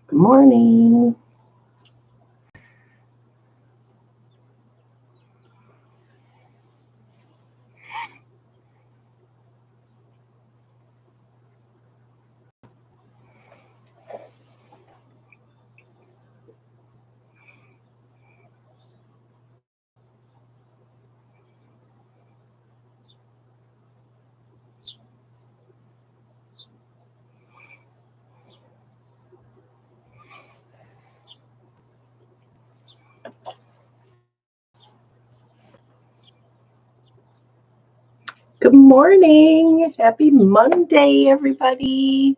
Good morning. Good morning. Happy Monday, everybody.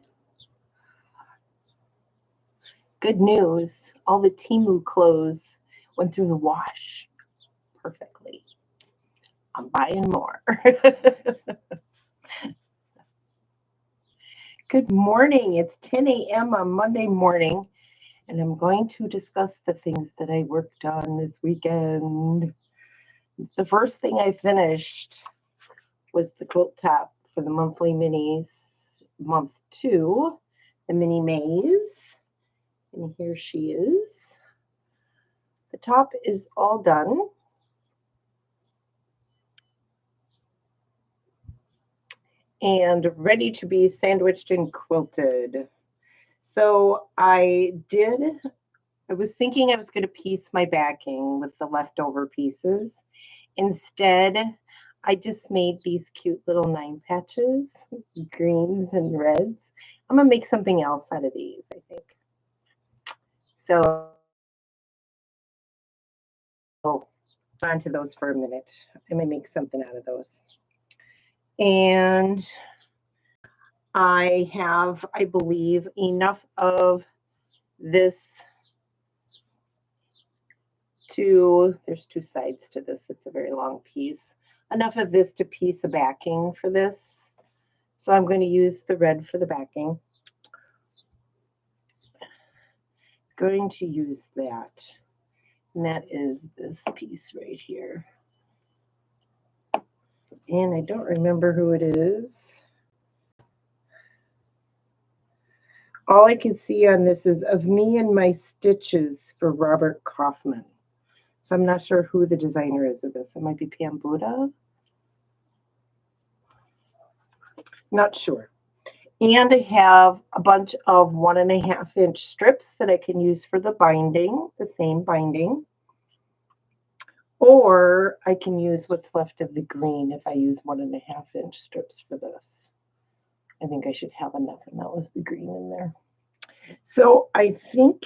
Good news. All the Temu clothes went through the wash perfectly. I'm buying more. Good morning. It's 10 a.m. on Monday morning, and I'm going to discuss the things that I worked on this weekend. The first thing I finished was the quilt top for the monthly minis, month 2, the mini maze. And here she is. The top is all done. And ready to be sandwiched and quilted. So I was thinking I was going to piece my backing with the leftover pieces. Instead, I just made these cute little 9 patches, greens and reds. I'm going to make something else out of these, I think. So on to those for a minute. I may make something out of those. And I have, I believe, enough of this there's 2 sides to this. It's a very long piece. Enough of this to piece a backing for this. So I'm going to use the red for the backing. Going to use that. And that is this piece right here. And I don't remember who it is. All I can see on this is Of Me and My Stitches for Robert Kaufman. So I'm not sure who the designer is of this. It might be Pam Buddha. Not sure. And I have a bunch of 1.5 inch strips that I can use for the binding, the same binding. Or I can use what's left of the green if I use 1.5 inch strips for this. I think I should have enough, and that was the green in there. So I think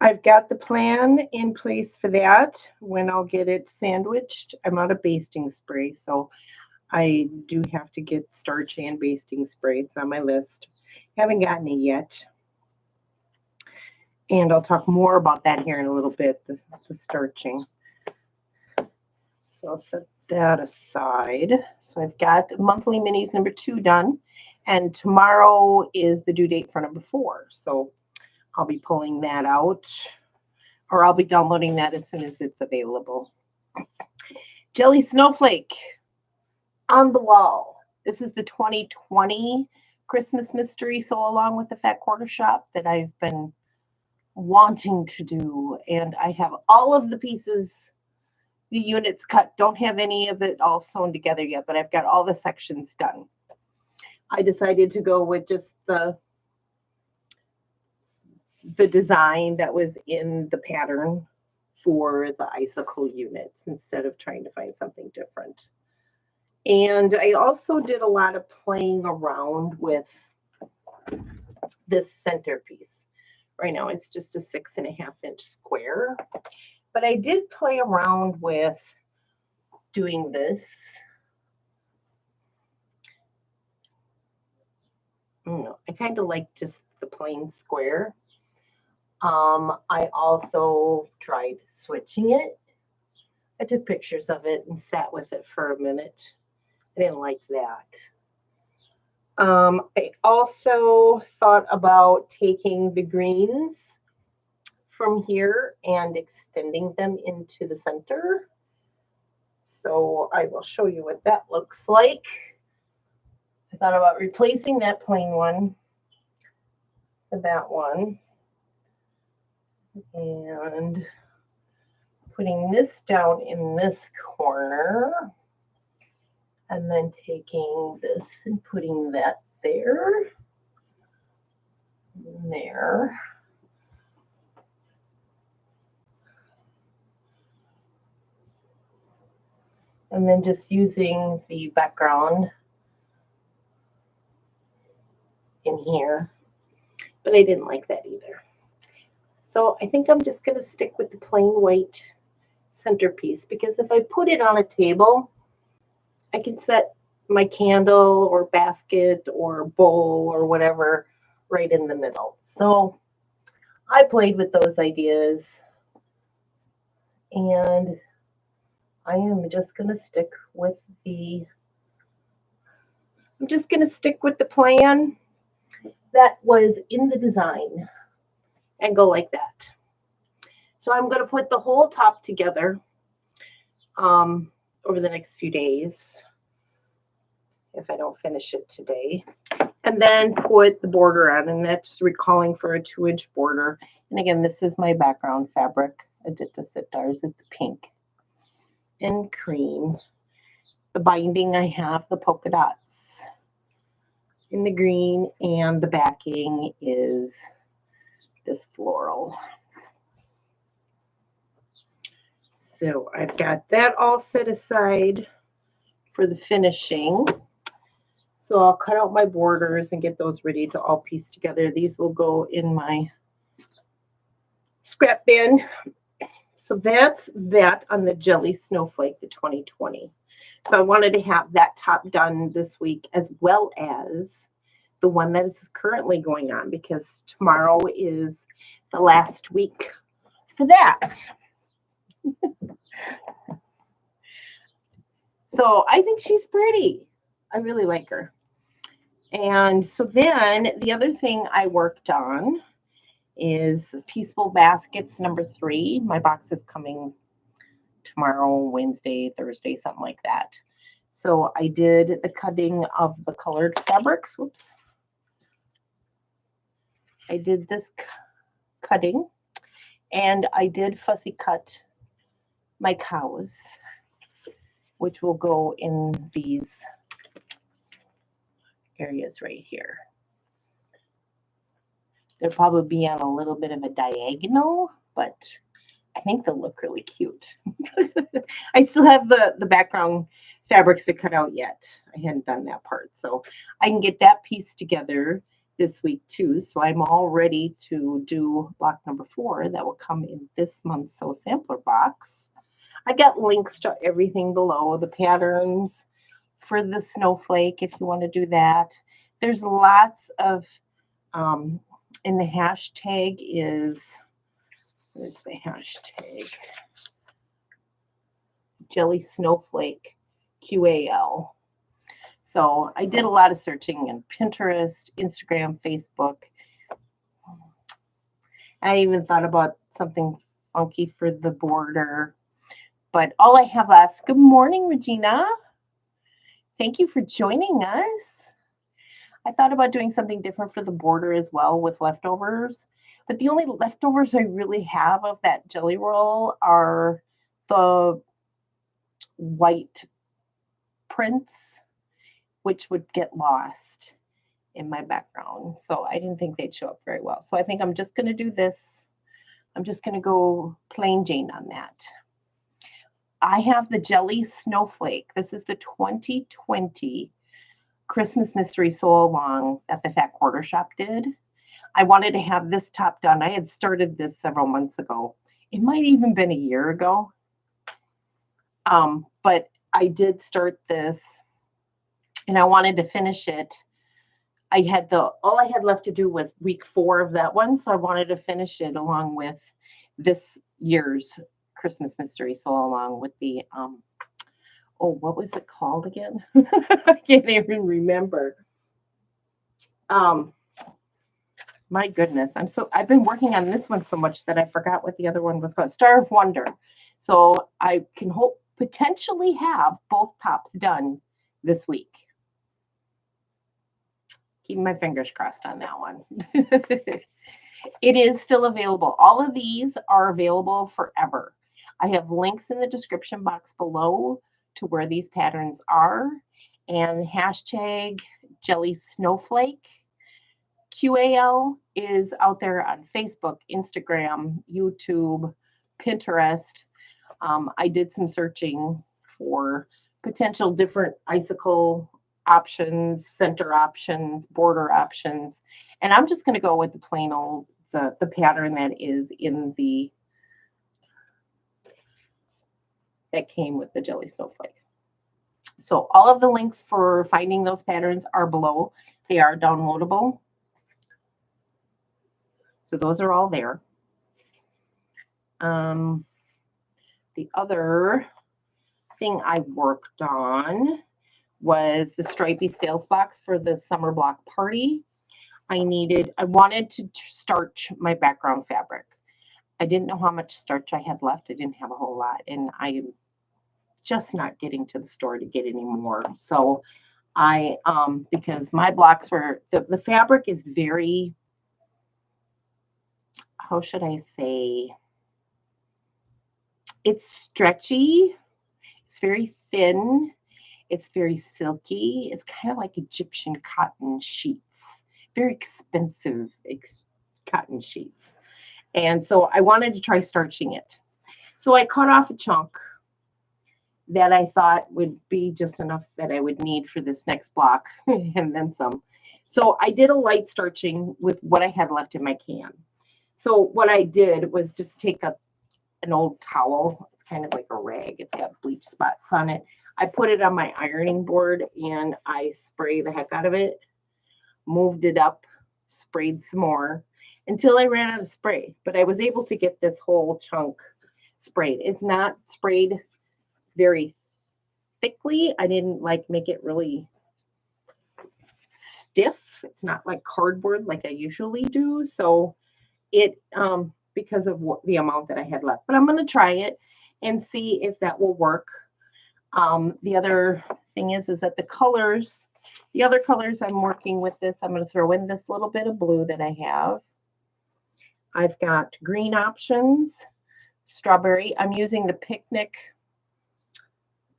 I've got the plan in place for that. When I'll get it sandwiched, I'm out of basting spray, so I do have to get starch and basting spray. It's on my list. Haven't gotten it yet. And I'll talk more about that here in a little bit, the starching. So I'll set that aside. So I've got monthly minis number 2 done. And tomorrow is the due date for number 4. So I'll be pulling that out, or I'll be downloading that as soon as it's available. Jelly Snowflake on the wall. This is the 2020 Christmas mystery sew along with the Fat Quarter Shop that I've been wanting to do. And I have all of the pieces, the units cut. Don't have any of it all sewn together yet, but I've got all the sections done. I decided to go with just the design that was in the pattern for the icicle units instead of trying to find something different. And I also did a lot of playing around with this centerpiece. Right now it's just a 6.5 inch square, but I did play around with doing this. I kind of like just the plain square. I also tried switching it. I took pictures of it and sat with it for a minute. I didn't like that. I also thought about taking the greens from here and extending them into the center. So I will show you what that looks like. I thought about replacing that plain one with that one. And putting this down in this corner. And then taking this and putting that there. And there. And then just using the background in here. But I didn't like that either. So I think I'm just going to stick with the plain white centerpiece, because if I put it on a table, I can set my candle or basket or bowl or whatever right in the middle. So I played with those ideas, and I am just going to stick with the plan that was in the design and go like that. So I'm going to put the whole top together over the next few days, if I don't finish it today, and then put the border on, and that's recalling for a 2-inch border. And again, this is my background fabric, Aditya Sitar's. It's pink and cream. The binding, I have the polka dots in the green, and the backing is this floral. So I've got that all set aside for the finishing. So I'll cut out my borders and get those ready to all piece together. These will go in my scrap bin. So that's that on the Jelly Snowflake, the 2020. So I wanted to have that top done this week, as well as the one that is currently going on, because tomorrow is the last week for that. So I think she's pretty. I really like her. And so then the other thing I worked on is Pieceful Baskets number 3. My box is coming tomorrow, Wednesday, Thursday, something like that. So I did the cutting of the colored fabrics. Whoops. I did this cutting, and I did fussy cut my cows, which will go in these areas right here. They'll probably be on a little bit of a diagonal, but I think they'll look really cute. I still have the background fabrics to cut out yet. I hadn't done that part. So I can get that piece together this week too. So I'm all ready to do block number 4 that will come in this month's Sew Sampler box. I got links to everything below, the patterns for the snowflake if you want to do that. There's lots of, and the hashtag is, what is the hashtag? Jelly Snowflake QAL. So I did a lot of searching in Pinterest, Instagram, Facebook. I even thought about something funky for the border. But all I have left, good morning, Regina. Thank you for joining us. I thought about doing something different for the border as well with leftovers. But the only leftovers I really have of that jelly roll are the white prints, which would get lost in my background. So I didn't think they'd show up very well. So I think I'm just going to do this. I'm just going to go plain Jane on that. I have the Jelly Snowflake. This is the 2020 Christmas Mystery Sew Along that the Fat Quarter Shop did. I wanted to have this top done. I had started this several months ago. It might even been a year ago. But I did start this, and I wanted to finish it. All I had left to do was week 4 of that one. So I wanted to finish it along with this year's Christmas Mystery Sew Along with the, what was it called again? I can't even remember. My goodness. I've been working on this one so much that I forgot what the other one was called. Star of Wonder. So I can potentially have both tops done this week. Keep my fingers crossed on that one. It is still available. All of these are available forever. I have links in the description box below to where these patterns are, and hashtag Jelly Snowflake QAL is out there on Facebook, Instagram, YouTube, Pinterest. I did some searching for potential different icicle options, center options, border options, and I'm just going to go with the plain old, the pattern that is in the, that came with the Jelly Snowflake. So all of the links for finding those patterns are below. They are downloadable. So those are all there. The other thing I worked on was the stripy sales box for the summer block party. I wanted to starch my background fabric. I didn't know how much starch I had left. I didn't have a whole lot, and I'm just not getting to the store to get any more. So I, because my blocks were, the fabric is very, how should I say, it's stretchy, it's very thin, it's very silky, it's kind of like Egyptian cotton sheets, very expensive cotton sheets. And so I wanted to try starching it. So I cut off a chunk that I thought would be just enough that I would need for this next block and then some. So I did a light starching with what I had left in my can. So what I did was just take an old towel. It's kind of like a rag. It's got bleach spots on it. I put it on my ironing board and I spray the heck out of it, moved it up, sprayed some more until I ran out of spray. But I was able to get this whole chunk sprayed. It's not sprayed very thickly. I didn't like make it really stiff. It's not like cardboard like I usually do. So it, because of the amount that I had left, but I'm going to try it and see if that will work. The other thing is that the other colors I'm working with this, I'm going to throw in this little bit of blue that I have. I've got green options, strawberry. I'm using the picnic.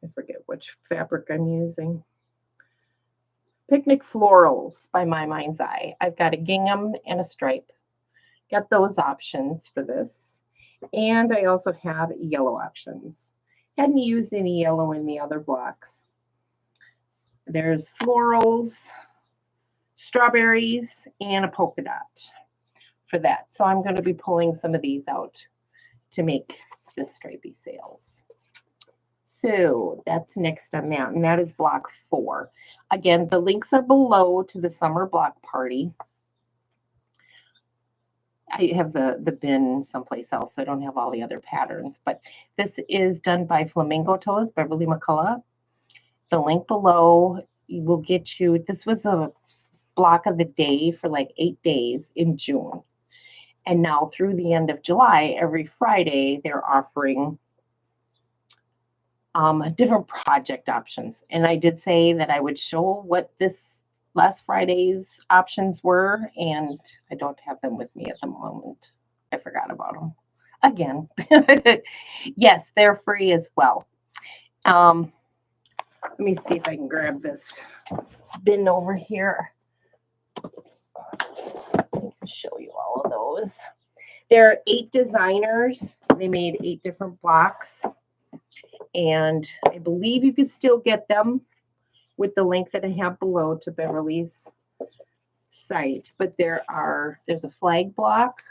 I forget which fabric I'm using. Picnic Florals by My Mind's Eye. I've got a gingham and a stripe. Got those options for this. And I also have yellow options. Hadn't used any yellow in the other blocks. There's florals, strawberries, and a polka dot for that. So I'm going to be pulling some of these out to make the stripy sails. So that's next on that, and that is block 4. Again, the links are below to the summer block party. I have the bin someplace else, so I don't have all the other patterns, but this is done by Flamingo Toes, Beverly McCullough. The link below will get you, this was a block of the day for like 8 days in June. And now through the end of July, every Friday, they're offering different project options. And I did say that I would show what this last Friday's options were, and I don't have them with me at the moment. I forgot about them again. Yes, they're free as well. Let me see if I can grab this bin over here. I can show you all of those. There are 8 designers. They made 8 different blocks. And I believe you can still get them with the link that I have below to Beverly's site. But there's a flag block.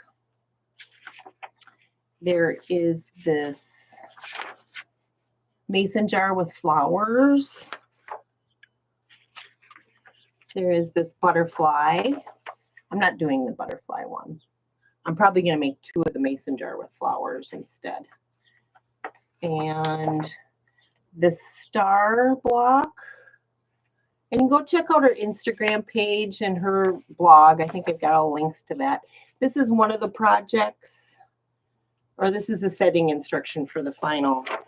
There is this mason jar with flowers. There is this butterfly. I'm not doing the butterfly one. I'm probably going to make 2 of the mason jar with flowers instead. And this star block. And go check out her Instagram page and her blog. I think I've got all links to that. This is one of the projects, or this is the setting instruction for the final. Let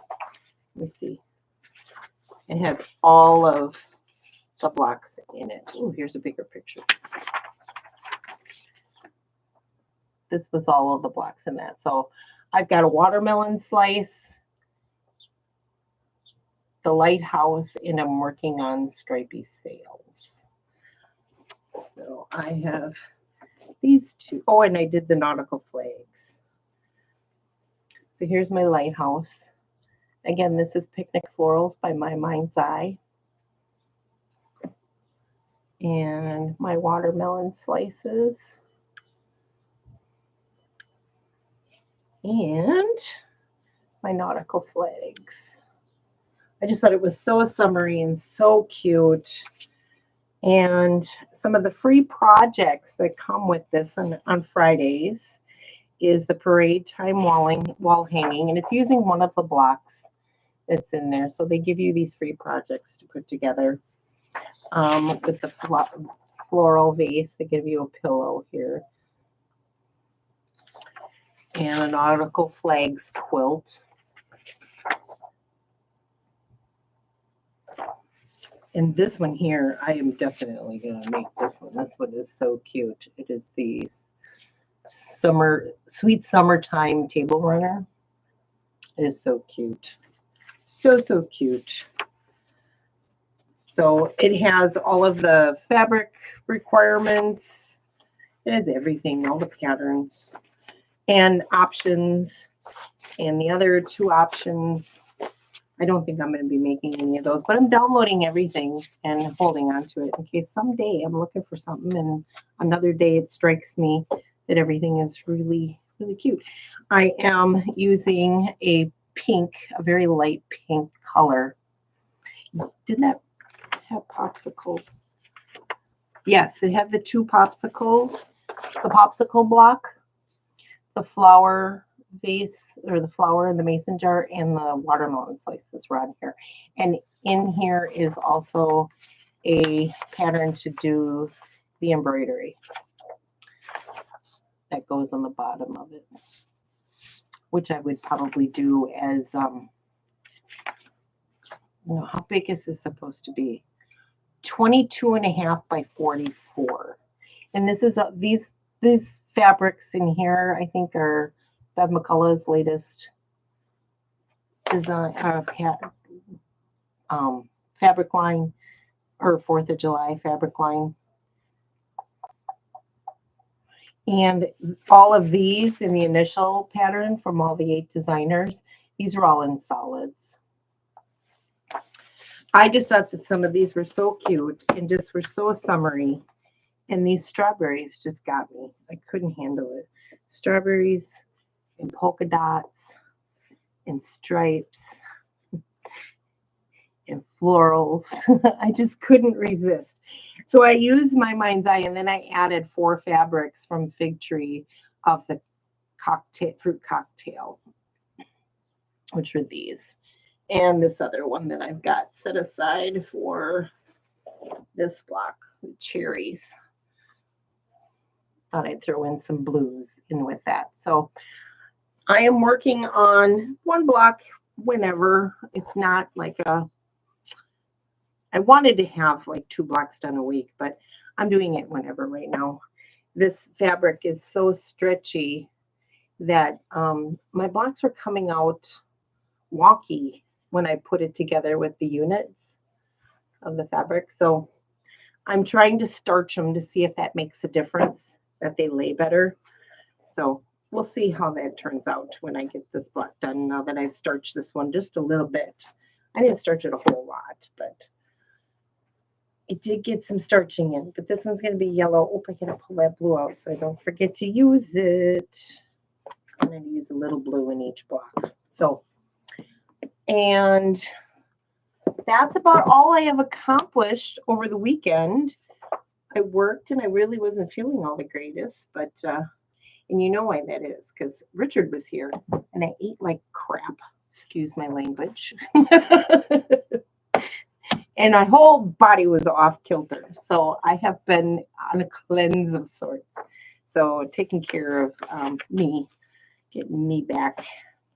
me see. It has all of the blocks in it. Oh, here's a bigger picture. this was all of the blocks in that. So I've got a watermelon slice, the lighthouse, and I'm working on stripy sails. So I have these two. Oh, and I did the nautical flags. So here's my lighthouse. Again, this is Picnic Florals by My Mind's Eye. And my watermelon slices. And my nautical flags. I just thought it was so summery and so cute. And some of the free projects that come with this on Fridays is the parade time wall hanging, and it's using one of the blocks that's in there. So they give you these free projects to put together with the floral vase. They give you a pillow here. And a nautical flags quilt. And this one here, I am definitely going to make this one. This one is so cute. It is the sweet summertime table runner. It is so cute. So, so cute. So it has all of the fabric requirements. It has everything, all the patterns and options. And the other two options, I don't think I'm going to be making any of those, but I'm downloading everything and holding on to it in case someday I'm looking for something and another day it strikes me that everything is really, really cute. I am using a pink, a very light pink color. Didn't that have popsicles? Yes, it had the two popsicles, the popsicle block, the flower vase, or the flower in the mason jar, and the watermelon slices were on here. And in here is also a pattern to do the embroidery that goes on the bottom of it, which I would probably do as how big is this supposed to be? 22.5 by 44. And this is these fabrics in here, I think, are Bev McCullough's latest design, fabric line, or 4th of July fabric line. And all of these in the initial pattern from all the 8 designers, these are all in solids. I just thought that some of these were so cute and just were so summery. And these strawberries just got me. I couldn't handle it. Strawberries and polka dots and stripes and florals. I just couldn't resist. So I used My Mind's Eye, and then I added 4 fabrics from Fig Tree of the fruit cocktail, which were these. And this other one that I've got set aside for this block, cherries. Thought I'd throw in some blues in with that. So I am working on one block whenever. It's not like I wanted to have like 2 blocks done a week, but I'm doing it whenever right now. This fabric is so stretchy that my blocks were coming out wonky when I put it together with the units of the fabric. So I'm trying to starch them to see if that makes a difference, that they lay better. So we'll see how that turns out when I get this block done, now that I've starched this one just a little bit. I didn't starch it a whole lot, but it did get some starching in. But this one's going to be yellow. Oh, I gotta pull that blue out so I don't forget to use it. I'm going to use a little blue in each block. So, and that's about all I have accomplished over the weekend. I worked and I really wasn't feeling all the greatest, but and you know why that is, because Richard was here and I ate like crap. Excuse my language. And my whole body was off kilter. So I have been on a cleanse of sorts. So taking care of me, getting me back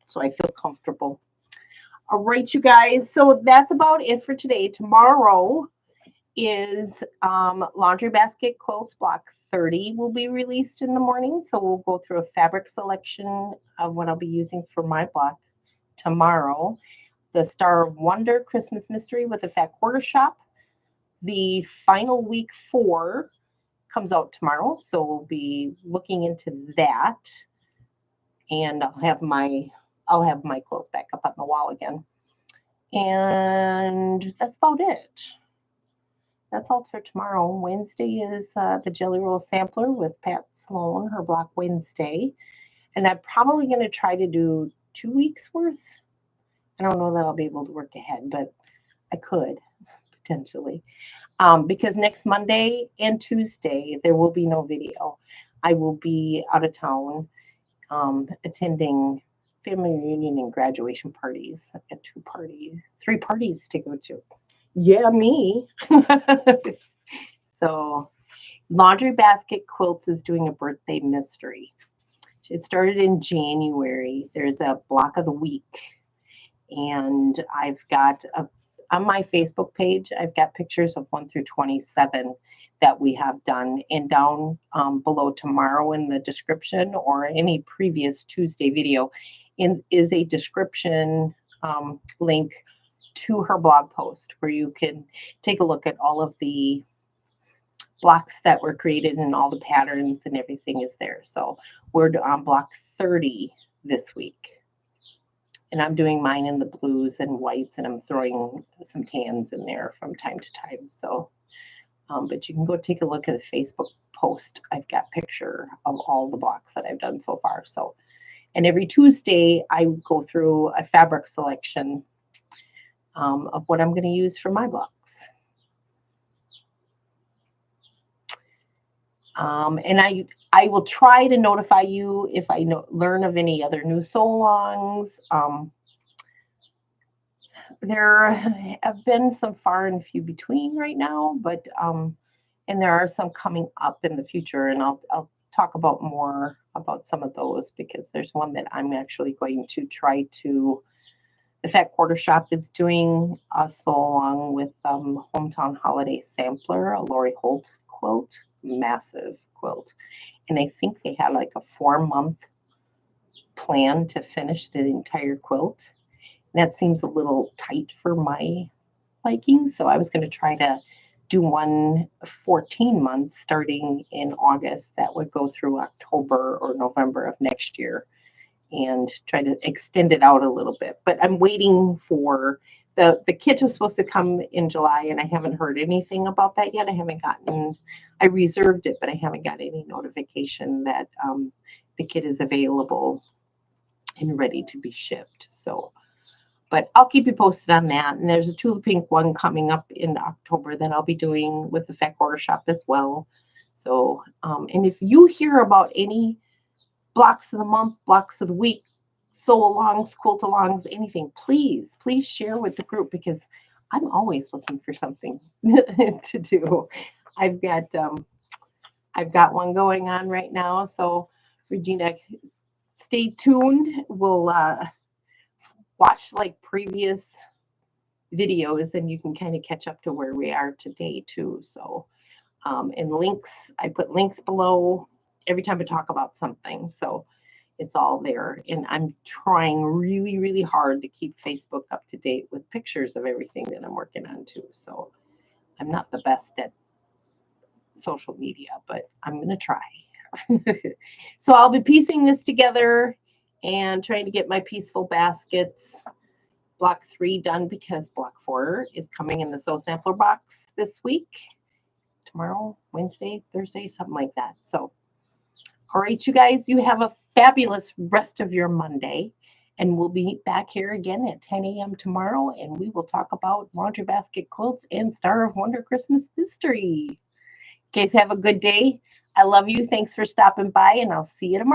so I feel comfortable. All right, you guys. So that's about it for today. Tomorrow is Laundry Basket Quilts Block 30 will be released in the morning. So we'll go through a fabric selection of what I'll be using for my block tomorrow. The Star of Wonder Christmas Mystery with a Fat Quarter Shop. The final week 4 comes out tomorrow. So we'll be looking into that. And I'll have my quilt back up on the wall again. And that's about it. That's all for tomorrow. Wednesday is the Jelly Roll Sampler with Pat Sloan, her block Wednesday. And I'm probably going to try to do 2 weeks worth. I don't know that I'll be able to work ahead, but I could potentially. Because next Monday and Tuesday, there will be no video. I will be out of town attending family reunion and graduation parties. I've got 3 parties to go to. Yeah, me. So Laundry Basket Quilts is doing a birthday mystery. It started in January. There's a block of the week. And I've got on my Facebook page, I've got pictures of 1 through 27 that we have done. And down below tomorrow in the description or any previous Tuesday video is a description link to her blog post where you can take a look at all of the blocks that were created and all the patterns and everything is there. So we're on block 30 this week. And I'm doing mine in the blues and whites, and I'm throwing some tans in there from time to time. So, but you can go take a look at the Facebook post. I've got a picture of all the blocks that I've done so far. So, and every Tuesday I go through a fabric selection of what I'm going to use for my blocks. And I will try to notify you if I learn of any other new sew-alongs. There have been some far and few between right now, but and there are some coming up in the future, and I'll talk about more about some of those because there's one that I'm actually going to try to. The Fat Quarter Shop is doing a sew-along with Hometown Holiday Sampler, a Lori Holt quilt, massive quilt. And I think they had like a 4-month plan to finish the entire quilt. And that seems a little tight for my liking. So I was going to try to do one 14 months starting in August that would go through October or November of next year and try to extend it out a little bit. But I'm waiting for the kit was supposed to come in July, and I haven't heard anything about that yet. I reserved it, but I haven't got any notification that the kit is available and ready to be shipped. So, but I'll keep you posted on that. And there's a Tulip Pink one coming up in October that I'll be doing with the Fat Quarter Shop as well. So, and if you hear about any blocks of the month, blocks of the week, sew-alongs, quilt-alongs, anything, please share with the group because I'm always looking for something to do. I've got one going on right now. So Regina, stay tuned. We'll watch like previous videos and you can kind of catch up to where we are today too. So and links, I put links below every time I talk about something. So it's all there. And I'm trying really, really hard to keep Facebook up to date with pictures of everything that I'm working on too. So I'm not the best at social media, but I'm going to try. So I'll be piecing this together and trying to get my Pieceful baskets block 3 done because block 4 is coming in the Sew Sampler box this week. Tomorrow, Wednesday, Thursday, something like that. So all right, you guys, you have a fabulous rest of your Monday, and we'll be back here again at 10 a.m. tomorrow, and we will talk about Laundry Basket Quilts and Star of Wonder Christmas Mystery. You guys have a good day. I love you. Thanks for stopping by, and I'll see you tomorrow.